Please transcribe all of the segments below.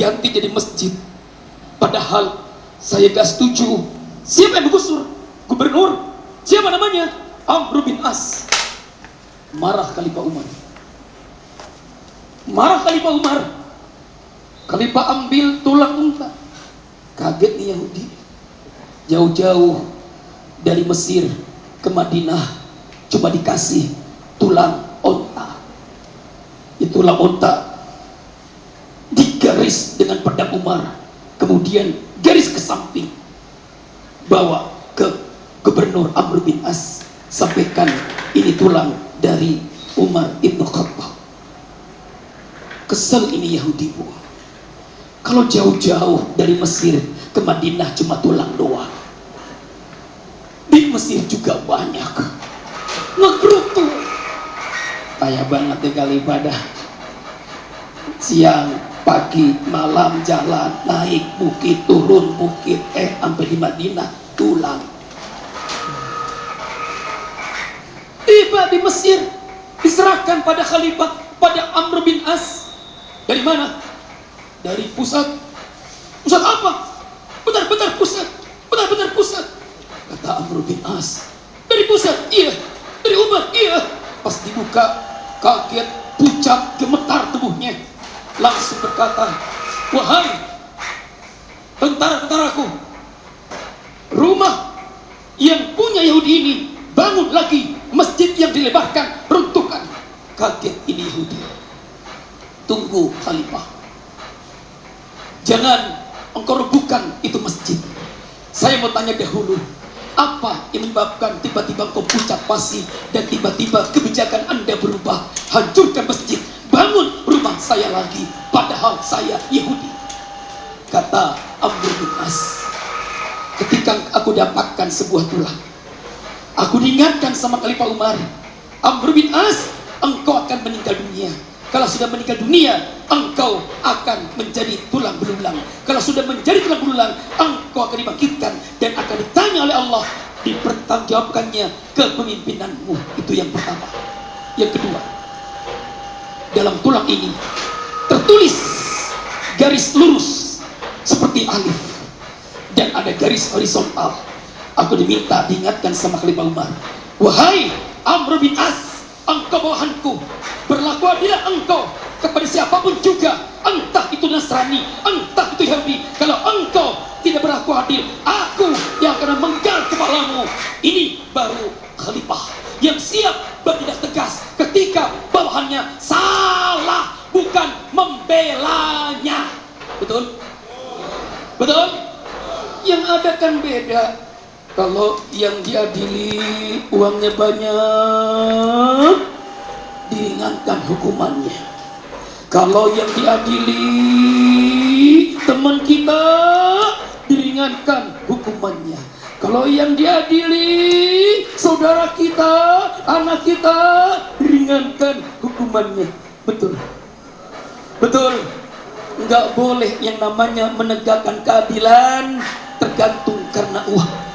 diganti jadi masjid. Padahal saya gak setuju. Siapa yang menggusur? Gubernur. Siapa namanya? Amr bin As. Marah Khalifah Umar. Khalifah ambil tulang unta. Kaget nih Yahudi. Jauh-jauh dari Mesir ke Madinah cuma dikasih tulang unta. Tulang unta digaris dengan pedang Umar, kemudian garis ke samping, bawa ke Gubernur Amr bin As, sampaikan ini tulang dari Umar ibn Khattab. Kesel ini Yahudi, Bu. Kalau jauh-jauh dari Mesir ke Madinah cuma tulang doang, di Mesir juga banyak. Ngegerutu kayak banget deh kali pada siang, pagi, malam jalan, naik bukit, turun bukit, sampai di Madinah tulang. Tiba di Mesir, diserahkan pada Khalifah, pada Amr bin As. Dari mana? Dari pusat. Pusat apa? Benar-benar pusat. Benar-benar pusat. Kata Amr bin As, dari pusat? Iya. Dari Umar? Iya. Pas dibuka, kaget, pucat, gemetar tubuhnya. Langsung berkata, wahai tentara-tentaraku, rumah yang punya Yahudi ini bangun lagi, masjid yang dilebarkan runtuhkan. Kaget ini Yahudi. Tunggu Khalifah, jangan engkau rubuhkan itu masjid. Saya mau tanya dahulu, apa yang menyebabkan tiba-tiba engkau pucat pasi dan tiba-tiba kebijakan Anda berubah? Hancurkan masjid, bangun rumah saya lagi, padahal saya Yahudi. Kata Amr bin As, ketika aku dapatkan sebuah tulang, aku diingatkan sama Khalifah Umar, Amr bin As, engkau akan meninggal dunia. Kalau sudah meninggal dunia, engkau akan menjadi tulang belulang. Kalau sudah menjadi tulang belulang, engkau akan dibangkitkan dan akan ditanya oleh Allah, dipertanggungjawabkannya kepemimpinanmu. Itu yang pertama. Yang kedua, dalam tulang ini tertulis garis lurus seperti alif dan ada garis horizontal. Aku diminta diingatkan sama Khalifah Umar, wahai Amr bin As, engkau bawahanku, berlaku adillah engkau kepada siapapun juga, entah itu Nasrani, entah itu Yahudi. Kalau engkau tidak berlaku adil, aku yang akan menggal kepalamu. Ini baru Khalifah yang siap bertindak tegas ketika bawahannya salah, bukan membelanya. Betul? Betul? Yang ada kan beda. Kalau yang diadili uangnya banyak, diringankan hukumannya. Kalau yang diadili teman kita, diringankan hukumannya. Kalau yang diadili saudara kita, anak kita, diringankan hukumannya. Betul? Betul? Enggak boleh yang namanya menegakkan keadilan tergantung karena uang.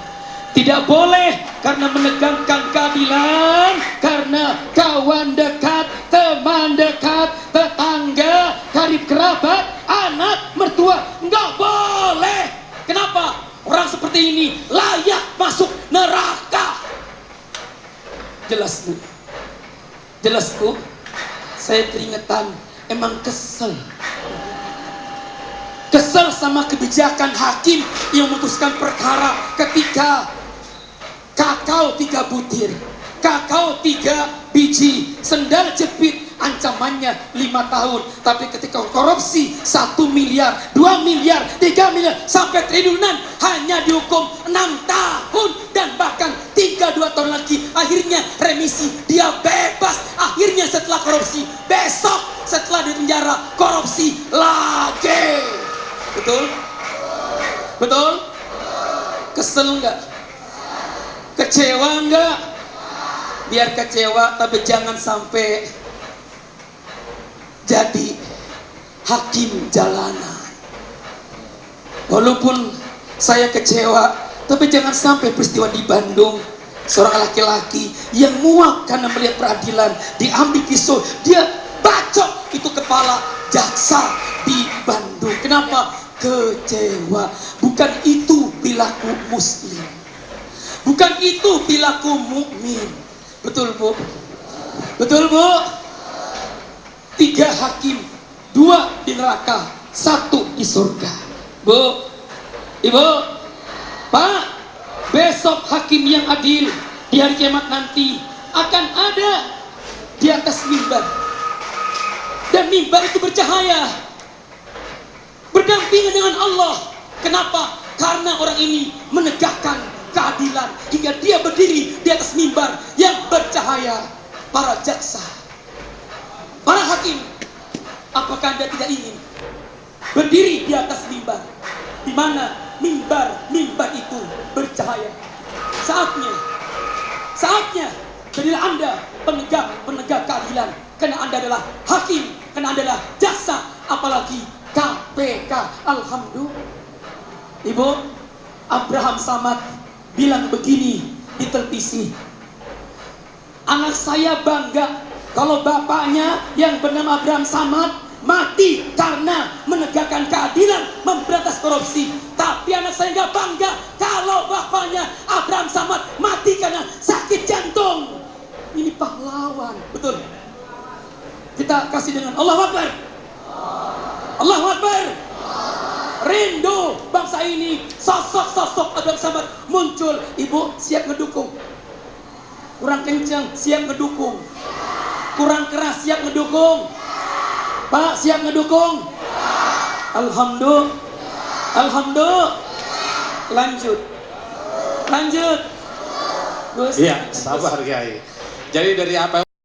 Tidak boleh karena menegakkan keadilan karena kawan dekat, teman dekat, tetangga, karib kerabat, anak, mertua. Enggak boleh. Kenapa? Orang seperti ini layak masuk neraka. Jelas Bu? Jelas Bu? Saya keringetan, emang kesel. Kesel sama kebijakan hakim yang memutuskan perkara ketika kakao 3 butir, kakao 3 biji, sendal jepit, ancamannya 5 tahun. Tapi ketika korupsi 1 miliar, 2 miliar, 3 miliar, sampai triliunan, hanya dihukum 6 tahun dan bahkan 3-2 tahun lagi. Akhirnya remisi, dia bebas. Akhirnya setelah korupsi, besok setelah di penjara, korupsi lagi. Betul? Betul? Kesel enggak? Kecewa enggak? Biar kecewa, tapi jangan sampai jadi hakim jalanan. Walaupun saya kecewa, tapi jangan sampai peristiwa di Bandung, seorang laki-laki yang muak karena melihat peradilan, diambil pisau, dia bacok itu kepala jaksa di Bandung. Kenapa? Kecewa. Bukan itu perilaku muslim. Bukan itu perilaku mukmin. Betul, Bu? Betul, Bu? 3 hakim, 2 di neraka, 1 di surga. Bu, Ibu, Pak, besok hakim yang adil di hari kiamat nanti akan ada di atas mimbar. Dan mimbar itu bercahaya, berdampingan dengan Allah. Kenapa? Karena orang ini menegakkan keadilan hingga dia berdiri di atas mimbar yang bercahaya. Para jaksa, para hakim, apakah Anda tidak ingin berdiri di atas mimbar, di mana mimbar itu bercahaya? Saatnya jadilah Anda penegak keadilan, karena Anda adalah hakim, karena Anda adalah jaksa, apalagi KPK. Alhamdulillah. Ibu, Abraham Samad bilang begini di televisi, anak saya bangga kalau bapaknya yang bernama Abraham Samad mati karena menegakkan keadilan, memberantas korupsi. Tapi anak saya nggak bangga kalau bapaknya Abraham Samad mati karena sakit jantung. Ini pahlawan, betul. Kita kasih dengan Allahu Akbar. Allahu Akbar. Rindu bangsa ini, sosok-sosok Abraham Samad muncul. Ibu siap ngedukung? Kurang kencang, siap ngedukung. Kurang keras, siap ngedukung. Pak, siap ngedukung? Alhamdulillah. Alhamdulillah. Lanjut. Gus. Iya, sabar Kiai. Jadi dari apa